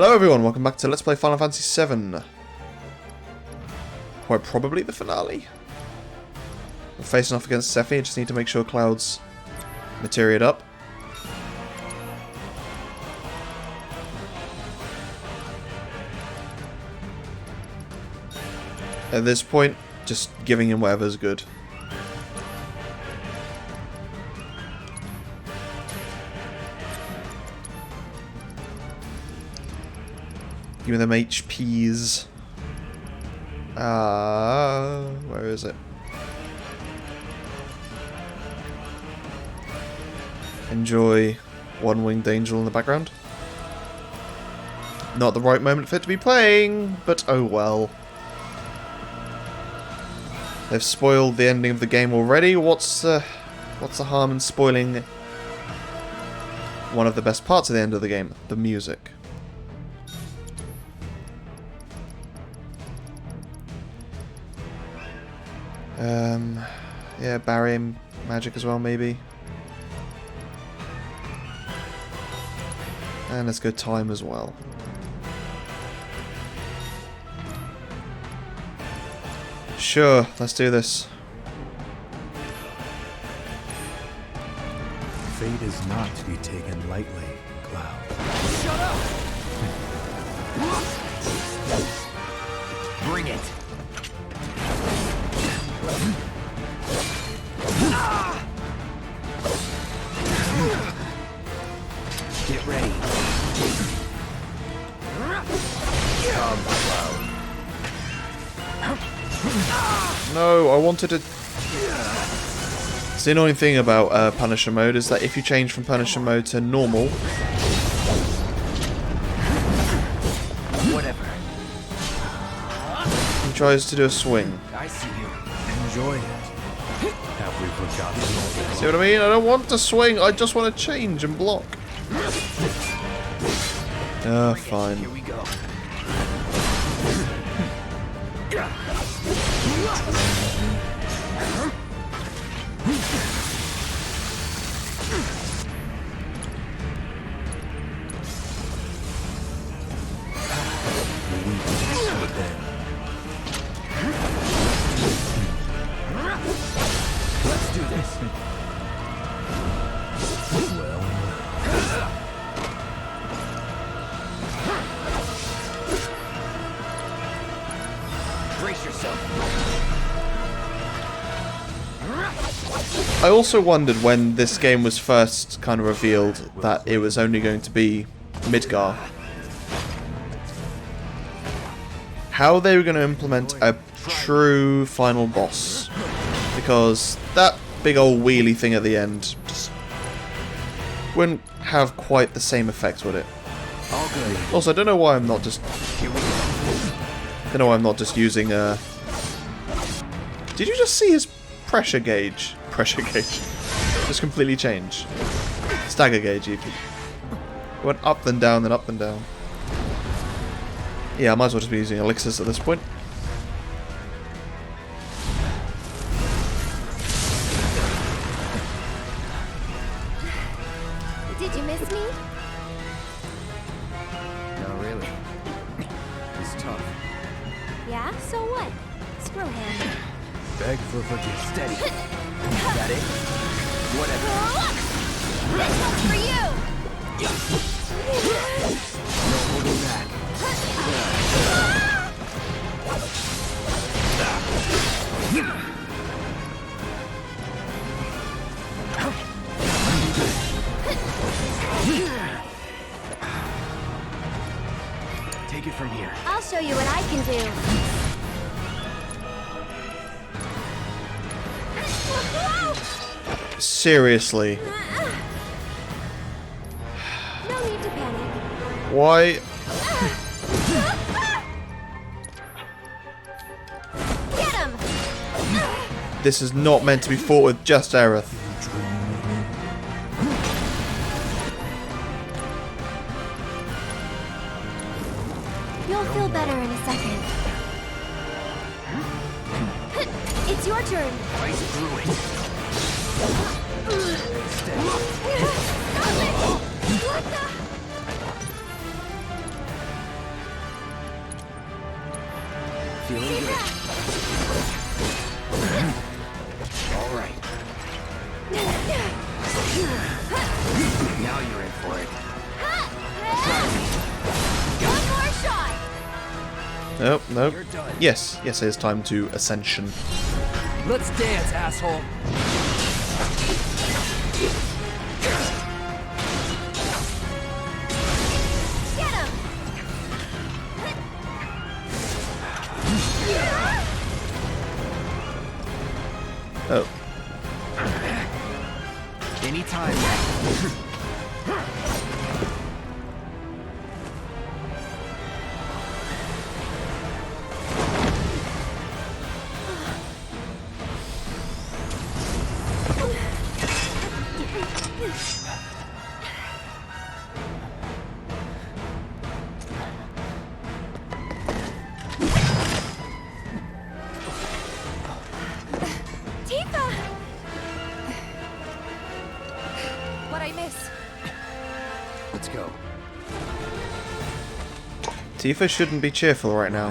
Hello everyone, welcome back to Let's Play Final Fantasy VII. Quite probably the finale. We're facing off against Sephi, I just need to make sure Cloud's materiated up. At this point, just giving him whatever's good. Give me them HPs. Where is it? Enjoy One-Winged Angel in the background. Not the right moment for it to be playing, but oh well. They've spoiled the ending of the game already. What's the harm in spoiling one of the best parts of the end of the game? The music. Yeah, barrier magic as well, maybe. And let's go time as well. Sure, let's do this. Fate is not to be taken lightly, Cloud. Shut up! Bring it! Get ready. Come, Cloud. No, I wanted to... It's the annoying thing about Punisher mode is that if you change from Punisher mode to normal... Whatever. He tries to do a swing. I see you. Enjoy it. Have we forgotten already? See what I mean? I don't want to swing, I just want to change and block. Fine. Here we go. Let's do this. Well, Brace yourself. I also wondered when this game was first kind of revealed that it was only going to be Midgar. How they were going to implement a true final boss. Because that big old wheelie thing at the end just wouldn't have quite the same effect, would it? All good. Also, I don't know why I'm not just... Here we go. don't know why I'm not just using Did you just see his pressure gauge? Pressure gauge. Just completely change. Stagger gauge even. Went up then down then up then down. Yeah, I might as well just be using elixirs at this point. Did you miss me? No, really. It's tough. Yeah, so what? Screw him. beg for forgiveness. Steady. That it? Whatever. This one's for you! No holding back. Take it from here. I'll show you what I can do. Seriously. No need to panic. Why? Get him! This is not meant to be fought with just Aerith. You'll feel better in a second. It's your turn. Ice through it. What the? Feeling good. All right. Now you're in for it. One more shot. Nope, nope. You're done. Yes, yes, it is time to Ascension. Let's dance, asshole. Get him. Oh, Anytime. Tifa. What I miss? Let's go. Tifa shouldn't be cheerful right now.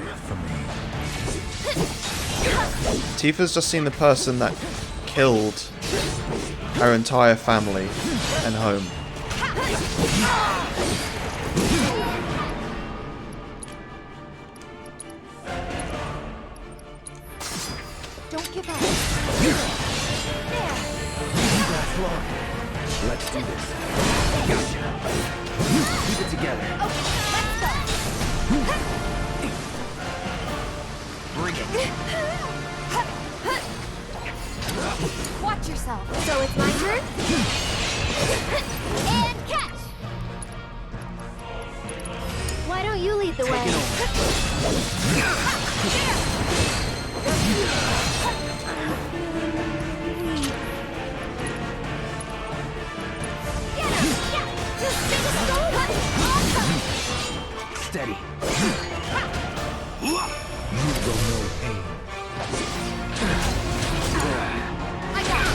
Tifa's just seen the person that killed her entire family and home. Don't give up. Last long. Let's do this. Gotcha. Keep it together. Let's go. Bring it. Watch yourself. So it's my turn. And catch. Why don't you lead the way? Take it Get him. Yeah. Just make a stone. Awesome. Steady. You will know pain. I got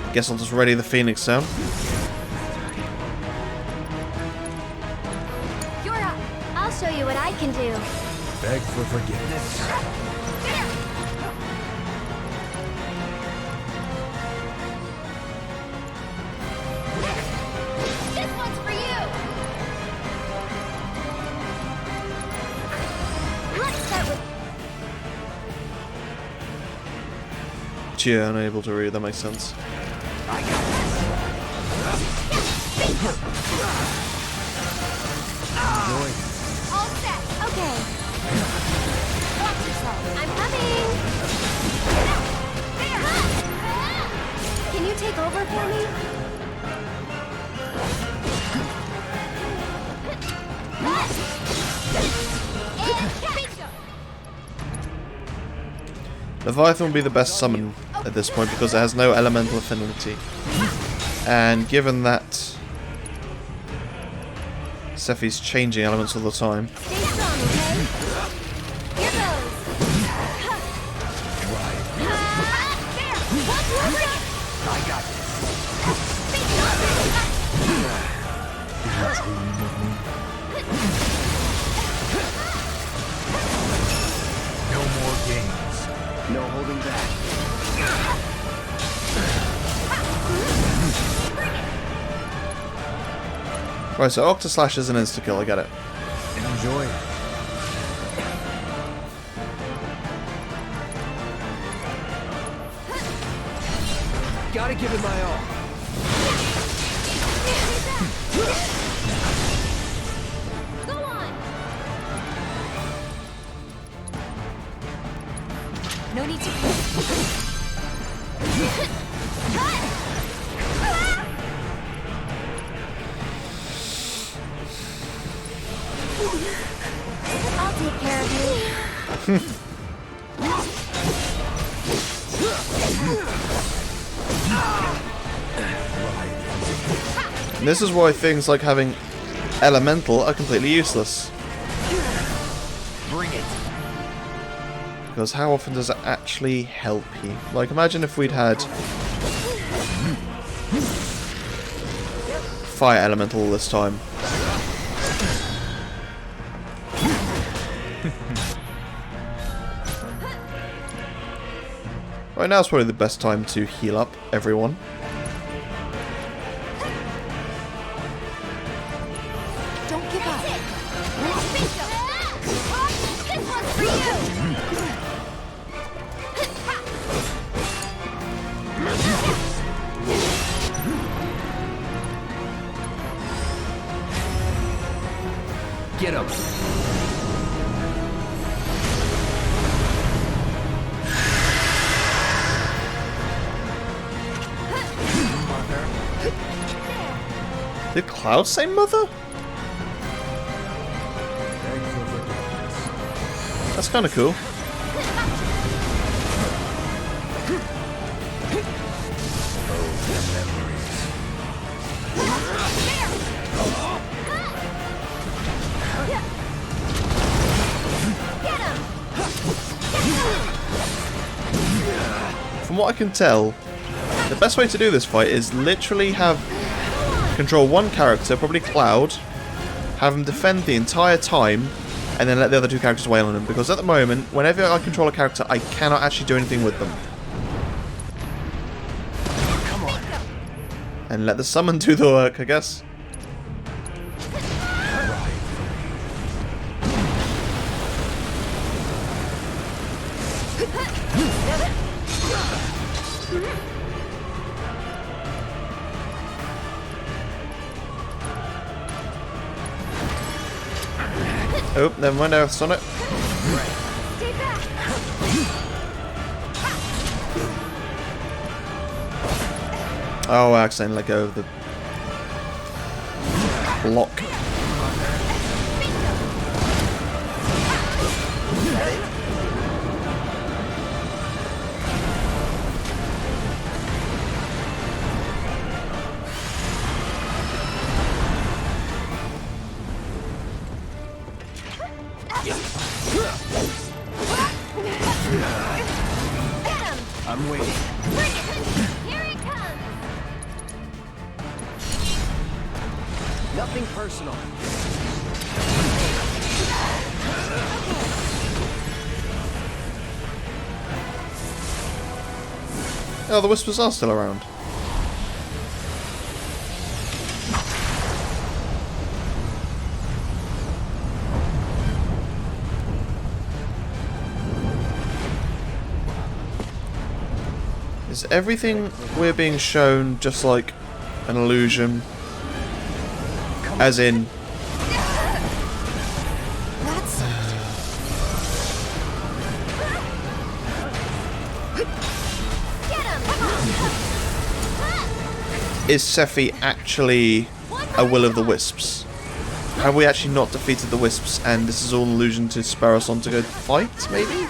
it. Guess I'll just ready the Phoenix down. You're up. I'll show you what I can do. Beg for forgiveness. This one's for you. Let's start with Yeah, unable to read, that makes sense. I got all set. Okay. Watch yourself. I'm coming. Can you take over for me? And catch him. Leviathan will be the best summon at this point because it has no elemental affinity. And given that Sephi's changing elements all the time, Stay strong, okay? Here goes. There. One more break. I got this. No more games. No holding back. right, so Octoslash is an insta-kill, I get it. Enjoy it. Gotta give it my all. Go on. No need to. I'll take care of you. And this is why things like having elemental are completely useless. Bring it. Because how often does it actually help you? Like, imagine if we'd had fire elemental this time. Right now is probably the best time to heal up everyone. Don't give up. This one's for you. Get him. Did Cloud say mother? That's kind of cool. From what I can tell, the best way to do this fight is literally control one character, probably Cloud, have him defend the entire time, and then let the other two characters wail on him. Because at the moment, whenever I control a character, I cannot actually do anything with them. Come on. And let the summon do the work, I guess. Oh, never mind, I was on it. Stay back. Oh, I accidentally let go of the block. I'm waiting. Here he comes. Nothing personal. Oh, the Whispers are still around. Is everything we're being shown just like an illusion? As in... That's Get him. Is Sephi actually a will of the Wisps? Have we actually not defeated the Wisps and this is all an illusion to spur us on to go fight, maybe?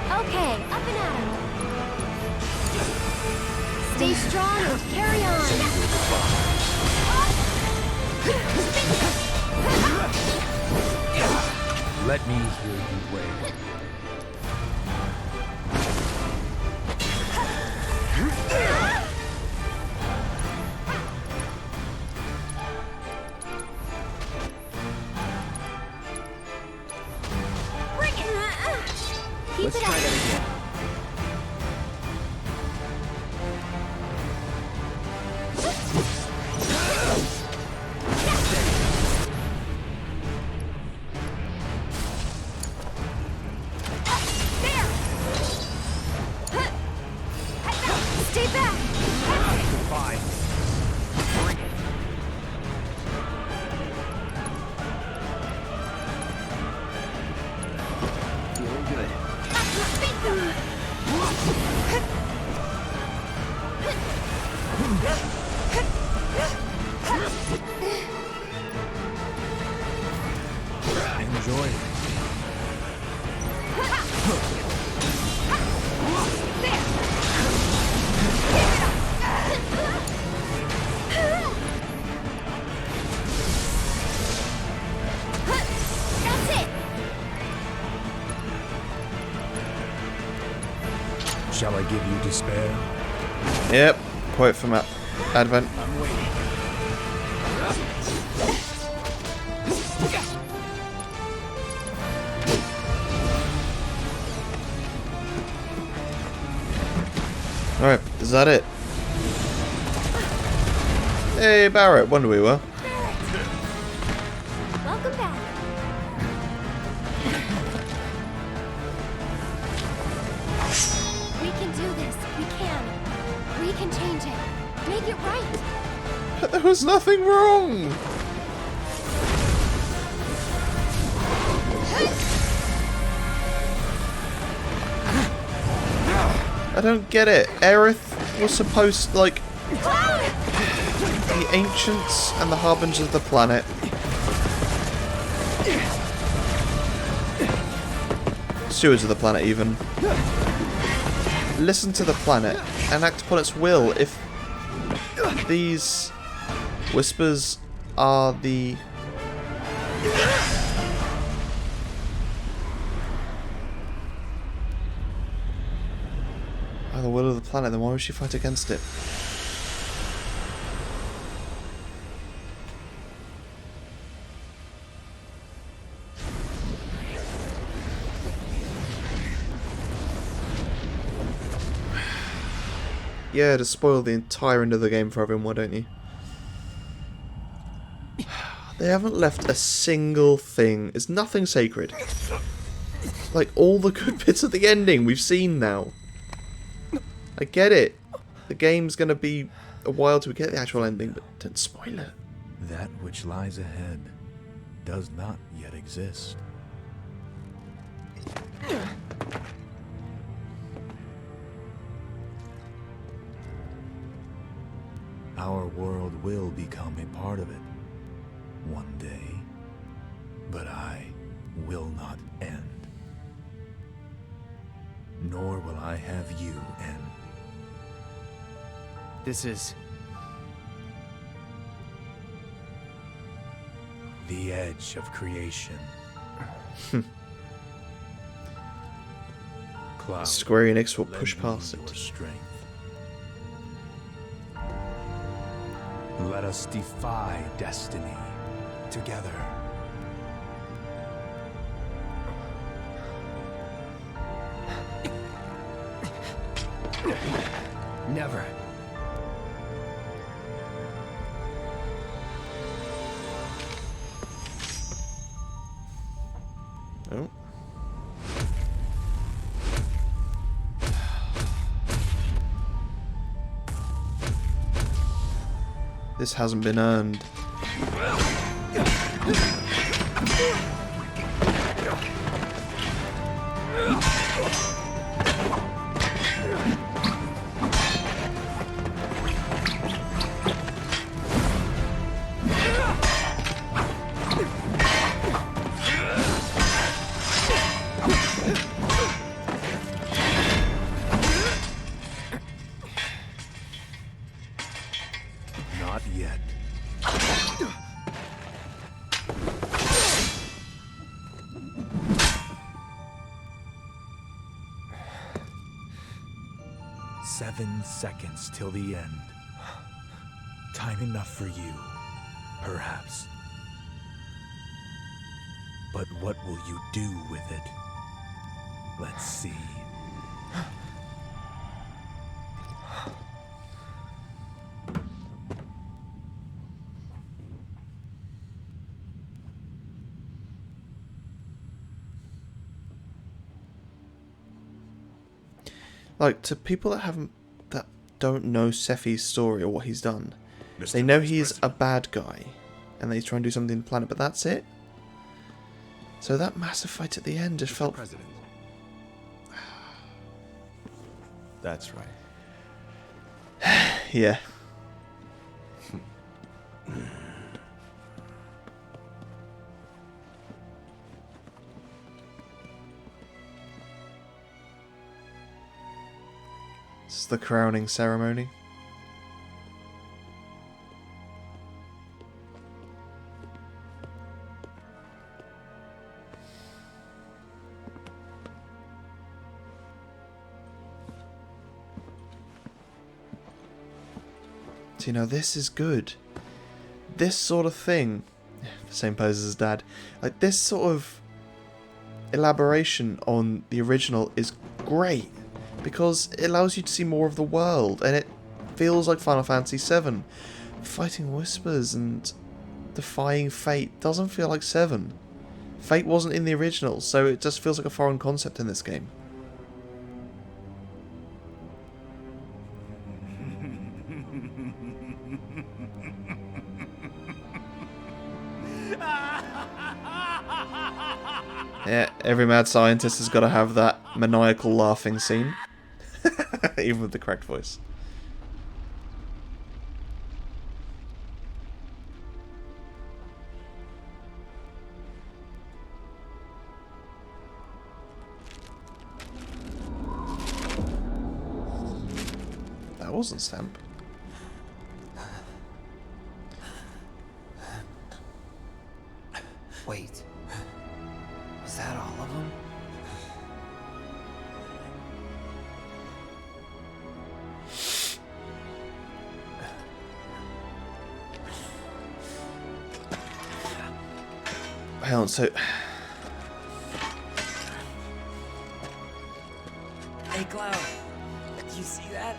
Okay, up and at 'em. Stay strong and carry on. Let me hear you wail. Bring it. Keep Let's it try up. that again. There. Stay back. Fine. Bring it. Feeling good. Enjoy. That's it. Shall I give you despair? Yep, quote from Advent. I'm waiting. Alright, is that it? Hey Barrett, wonder we were. Welcome back. We can do this. We can. We can change it. Make it right. But there was nothing wrong! I don't get it. Aerith was supposed, like, the ancients and the harbingers of the planet. Stewards of the planet, even. Listen to the planet and act upon its will. If these whispers are the will of the planet, then why would she fight against it? Yeah, to spoil the entire end of the game for everyone, why don't you? They haven't left a single thing. It's nothing sacred. Like, all the good bits of the ending we've seen now. I get it. The game's gonna be a while to get the actual ending, but don't spoil it. That which lies ahead does not yet exist. Our world will become a part of it one day, but I will not end. Nor will I have you end. This is... The edge of creation. Cloud, Square Enix will lend push me past your it. strength. Let us defy destiny together. Never. Oh. This hasn't been earned. Not yet. Seven seconds till the end. Time enough for you, perhaps. But what will you do with it? Let's see. Like, to people that don't know Sephi's story or what he's done, they know he's a bad guy, and they try and do something to the planet, but that's it. So that massive fight at the end just felt... President. That's right. Yeah. This is the crowning ceremony. you know, this is good. This sort of thing, the same pose as Dad, like this sort of elaboration on the original is great because it allows you to see more of the world, and it feels like Final Fantasy VII. Fighting whispers and defying fate doesn't feel like 7. Fate wasn't in the original, so it just feels like a foreign concept in this game. Yeah, every mad scientist has got to have that maniacal laughing scene. Even with the correct voice. That wasn't Stamp. Wait. Was that all of them? Hang on, so... Hey, Cloud. Did you see that?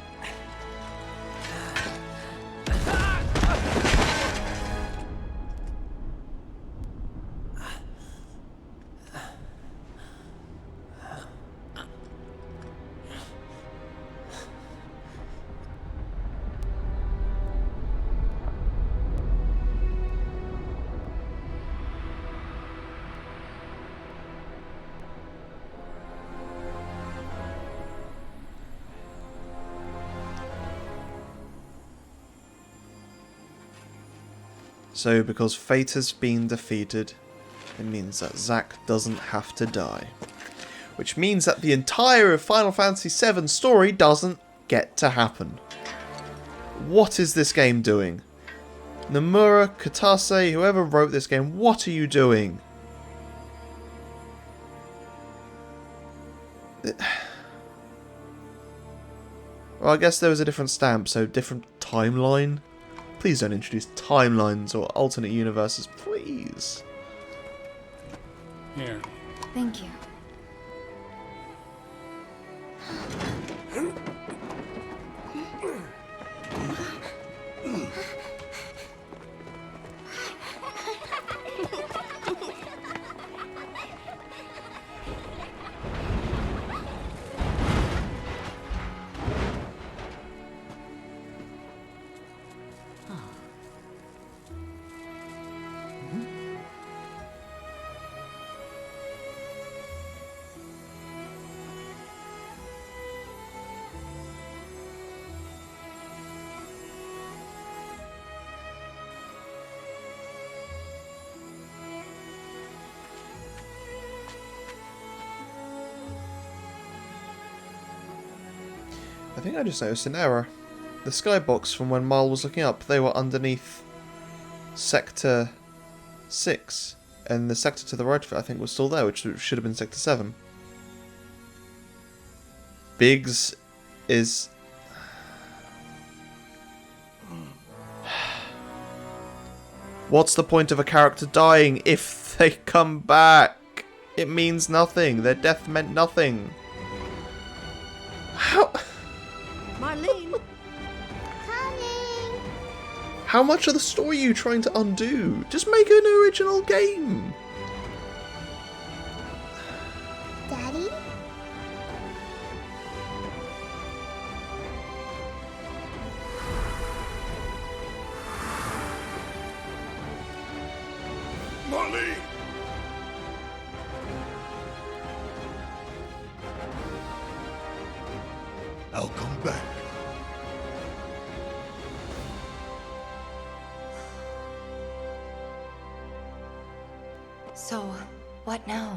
So, because fate has been defeated, it means that Zack doesn't have to die. Which means that the entire Final Fantasy VII story doesn't get to happen. What is this game doing? Nomura, Katase, whoever wrote this game, what are you doing? Well, I guess there was a different stamp, so different timeline. Please don't introduce timelines or alternate universes, please. Here. Thank you. I think I just noticed an error. The skybox from when Marl was looking up, they were underneath Sector 6. And the sector to the right of it, I think, was still there, which should have been Sector 7. Biggs is... What's the point of a character dying if they come back? It means nothing. Their death meant nothing. How... Marlene! Coming! How much of the story are you trying to undo? Just make an original game. Daddy? Marlene! I'll come back. So, what now?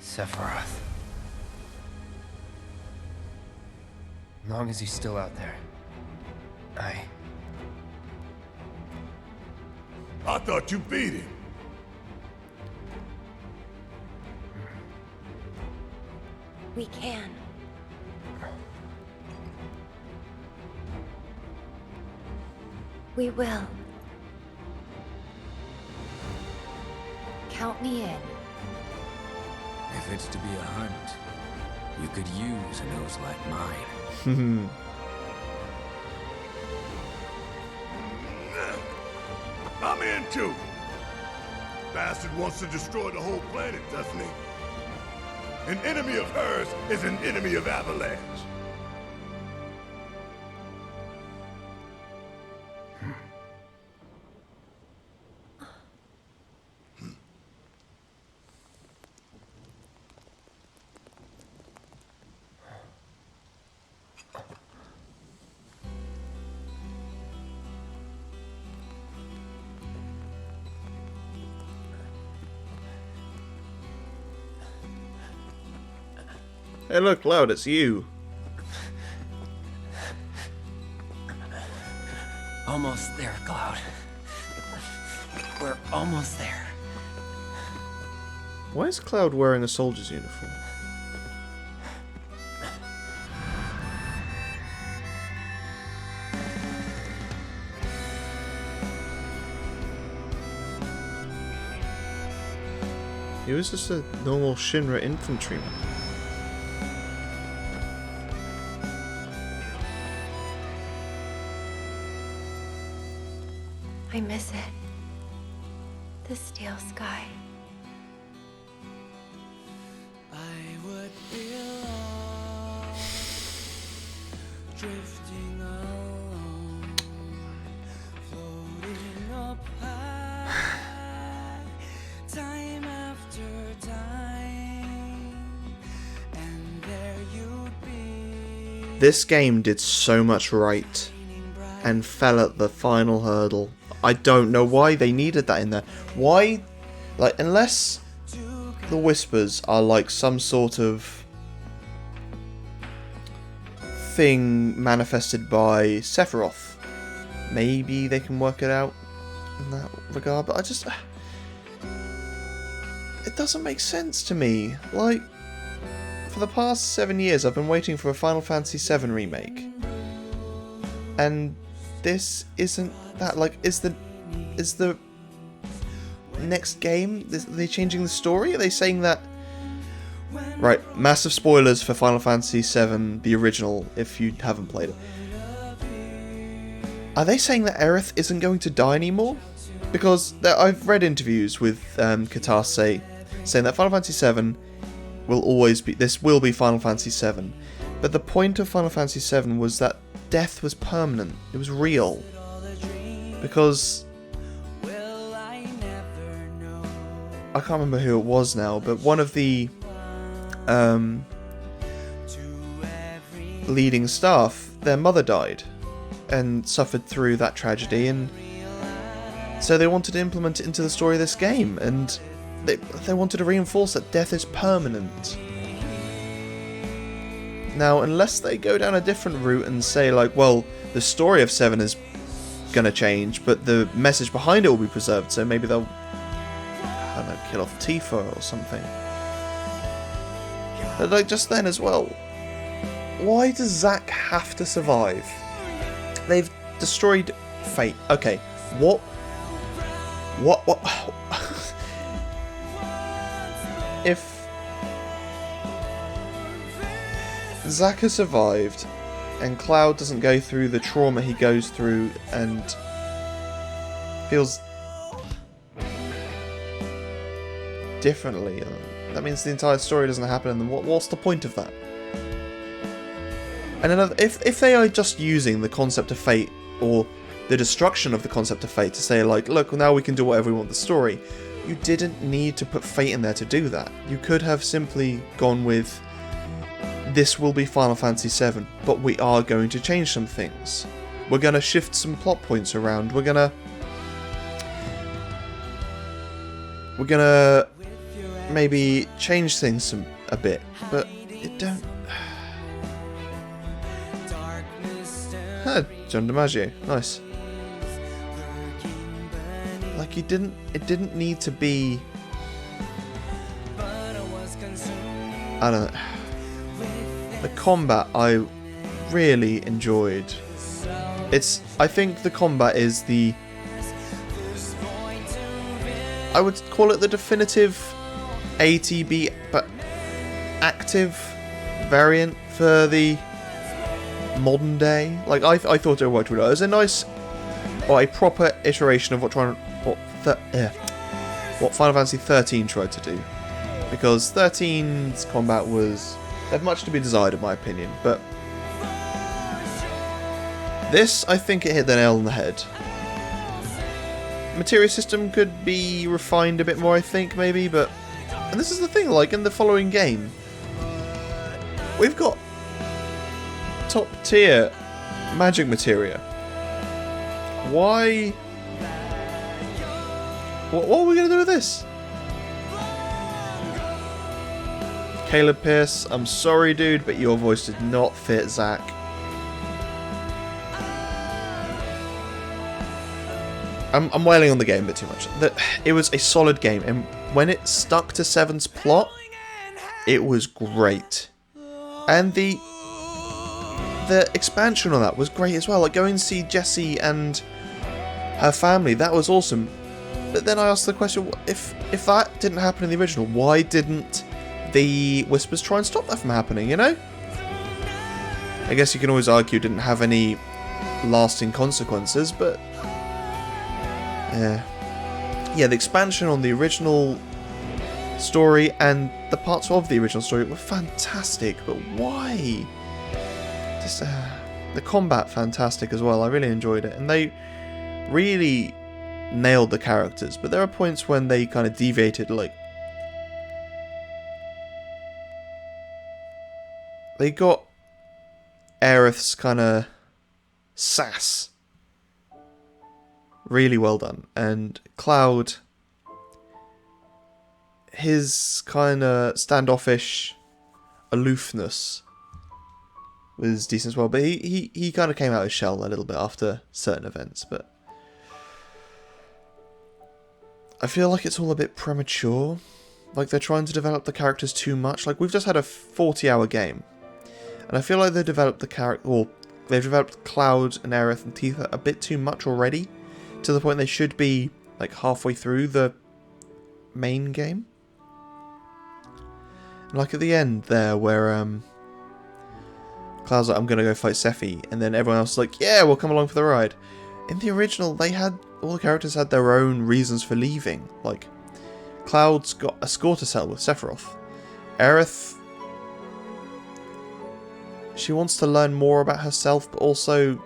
Sephiroth. As long as he's still out there, I thought you beat him. We can. We will. Count me in. If it's to be a hunt, you could use a nose like mine. I'm in too. Bastard wants to destroy the whole planet, doesn't he? An enemy of hers is an enemy of Avalanche. Hey look, Cloud, it's you. Almost there, Cloud. We're almost there. Why is Cloud wearing a soldier's uniform? He was just a normal Shinra infantryman. I miss it. The steel sky. I would be lost, drifting alone, floating up high, time after time, and there you'd be. This game did so much right and fell at the final hurdle. I don't know why they needed that in there. Why? Like, unless the Whispers are like some sort of thing manifested by Sephiroth, maybe they can work it out in that regard, but I just... it doesn't make sense to me. Like, for the past 7 years I've been waiting for a Final Fantasy VII Remake, and this isn't that. Like, is the next game, are they changing the story? Are they saying that... Right, massive spoilers for Final Fantasy VII, the original, if you haven't played it. Are they saying that Aerith isn't going to die anymore? Because I've read interviews with Katase saying that Final Fantasy VII will always be... This will be Final Fantasy VII. But the point of Final Fantasy VII was that death was permanent. It was real. Because... I can't remember who it was now, but one of the leading staff, their mother died and suffered through that tragedy, and so they wanted to implement it into the story of this game, and they wanted to reinforce that death is permanent. Now, unless they go down a different route and say, like, well, the story of 7 is gonna change, but the message behind it will be preserved, so maybe they'll, I don't know, kill off Tifa or something. But, like, just then as well, why does Zack have to survive? They've destroyed Fate. Okay, what? If Zack has survived and Cloud doesn't go through the trauma he goes through and feels differently, that means the entire story doesn't happen, and then what's the point of that? And another, if they are just using the concept of fate, or the destruction of the concept of fate, to say, like, look, now we can do whatever we want with the story, you didn't need to put fate in there to do that. You could have simply gone with, this will be Final Fantasy VII, but we are going to change some things. We're going to shift some plot points around. We're going to maybe change things a bit, but you don't... John DiMaggio, nice. Like, Like it didn't need to be. I don't know. The combat I really enjoyed. I think the combat is I would call it the definitive ATB but active variant for the modern day. Like I thought it worked really well. It was a nice, or a proper iteration of what Final Fantasy XIII tried to do. Because 13's combat left much to be desired in my opinion, but this, I think it hit the nail on the head. Materia system could be refined a bit more, I think, maybe, but... And this is the thing, like, in the following game, we've got top tier magic materia. Why... What are we going to do with this? Caleb Pierce, I'm sorry dude, but your voice did not fit Zack. I'm wailing on the game a bit too much. It was a solid game, and when it stuck to 7's plot, it was great. And the expansion on that was great as well. Like going to see Jessie and her family, that was awesome. But then I asked the question, if that didn't happen in the original, why didn't the Whispers try and stop that from happening, you know? I guess you can always argue it didn't have any lasting consequences, but... Yeah, the expansion on the original story and the parts of the original story were fantastic, but why? Just the combat fantastic as well. I really enjoyed it, and they really nailed the characters, but there are points when they kind of deviated, like they got Aerith's kind of sass really well done, and Cloud, his kind of standoffish aloofness was decent as well, but he kind of came out of his shell a little bit after certain events, but I feel like it's all a bit premature. Like they're trying to develop the characters too much. Like we've just had a 40-hour game, and I feel like they developed they've developed Cloud and Aerith and Tifa a bit too much already, to the point they should be like halfway through the main game. Like at the end there, where Cloud's like, I'm gonna go fight Sephi, and then everyone else is like, yeah, we'll come along for the ride. In the original, all the characters had their own reasons for leaving. Like, Cloud's got a score to settle with Sephiroth. Aerith, she wants to learn more about herself, but also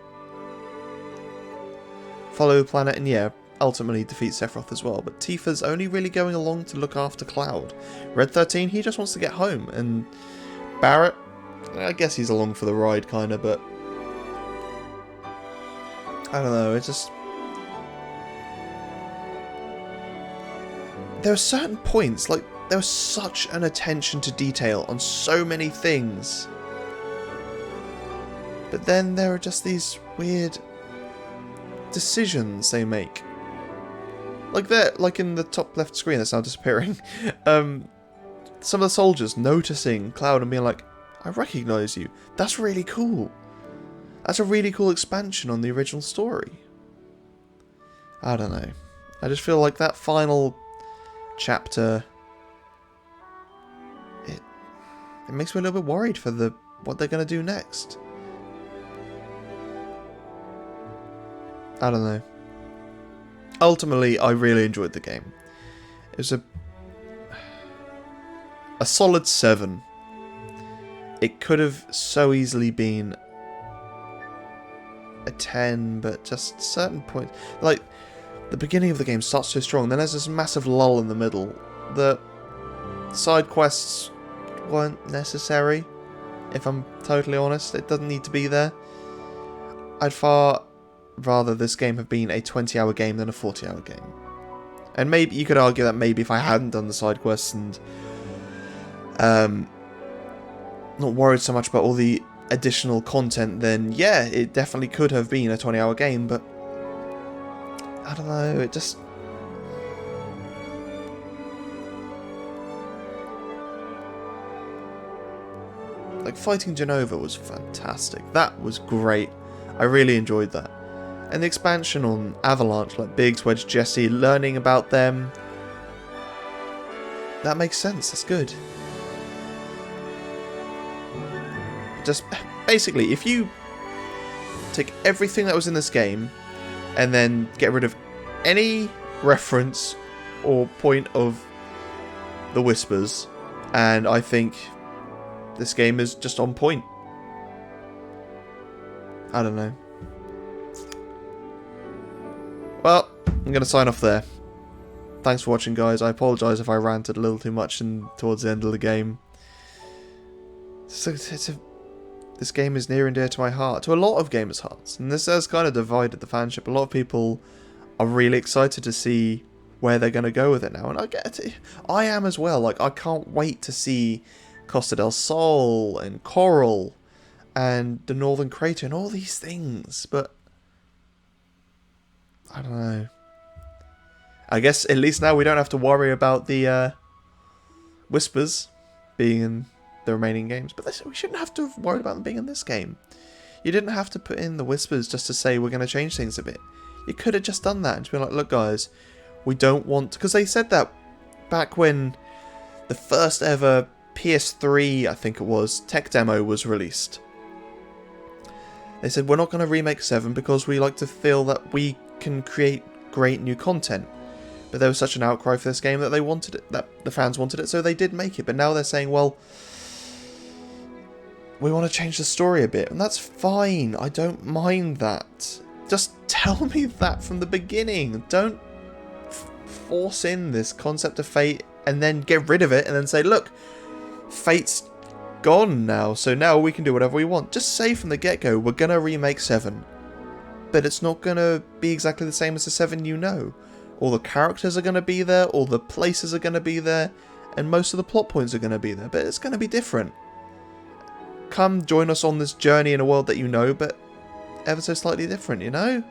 follow the planet, and yeah, ultimately defeat Sephiroth as well. But Tifa's only really going along to look after Cloud. Red 13, he just wants to get home, and Barrett, I guess he's along for the ride, kind of, but I don't know, it's just... There are certain points, like, there was such an attention to detail on so many things. But then there are just these weird decisions they make. Like in the top left screen that's now disappearing. Some of the soldiers noticing Cloud and being like, I recognise you. That's really cool. That's a really cool expansion on the original story. I don't know. I just feel like that final chapter, it makes me a little bit worried for what they're going to do next. I don't know. Ultimately, I really enjoyed the game. It was a solid 7. It could have so easily been a 10, but just certain points, like the beginning of the game starts so strong, then there's this massive lull in the middle. The side quests weren't necessary, if I'm totally honest. It doesn't need to be there. I'd far rather this game have been a 20-hour game than a 40-hour game. And maybe you could argue that maybe if I hadn't done the side quests and not worried so much about all the additional content, then yeah, it definitely could have been a 20-hour game, but I don't know, it just... Like, fighting Genova was fantastic. That was great. I really enjoyed that. And the expansion on Avalanche, like Biggs, Wedge, Jesse, learning about them, that makes sense. That's good. Just, basically, if you take everything that was in this game and then get rid of any reference or point of the Whispers, and I think this game is just on point. I don't know. Well, I'm going to sign off there. Thanks for watching, guys. I apologise if I ranted a little too much towards the end of the game. This game is near and dear to my heart, to a lot of gamers' hearts, and this has kind of divided the fanship. A lot of people are really excited to see where they're going to go with it now, and I get it. I am as well. Like, I can't wait to see Costa del Sol and Coral and the Northern Crater and all these things, but I don't know. I guess at least now we don't have to worry about the Whispers being in the remaining games, but we shouldn't have to have worried about them being in this game. You didn't have to put in the Whispers just to say we're going to change things a bit. You could have just done that and just been like, look guys, we don't want... Because they said that back when the first ever PS3, I think it was, tech demo was released. They said, we're not going to remake 7 because we like to feel that we can create great new content. But there was such an outcry for this game that they wanted it, that the fans wanted it, so they did make it. But now they're saying, well, we want to change the story a bit, and that's fine. I don't mind that. Just tell me that from the beginning. Don't force in this concept of fate and then get rid of it and then say, look, fate's gone now, so now we can do whatever we want. Just say from the get-go, we're going to remake 7. But it's not going to be exactly the same as the 7 you know. All the characters are going to be there, all the places are going to be there, and most of the plot points are going to be there, but it's going to be different. Come join us on this journey in a world that you know, but ever so slightly different, you know?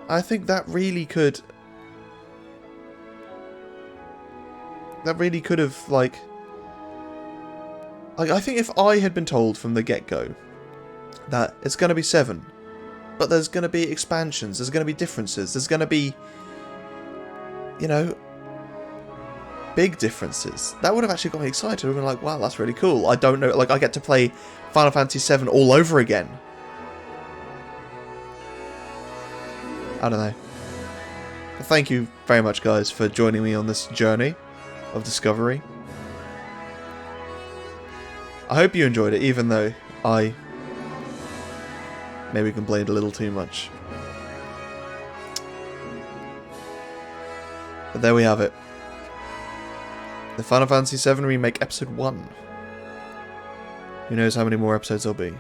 I think that really could... That really could have, like... I think if I had been told from the get-go that it's going to be 7, but there's going to be expansions, there's going to be differences, there's going to be, you know, big differences, that would have actually got me excited. I would have been like, wow, that's really cool. I don't know, like, I get to play Final Fantasy VII all over again. I don't know. But thank you very much, guys, for joining me on this journey of discovery. I hope you enjoyed it, even though I maybe complained a little too much. But there we have it. The Final Fantasy VII Remake Episode 1. Who knows how many more episodes there'll be.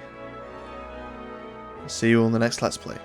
I'll see you on the next Let's Play.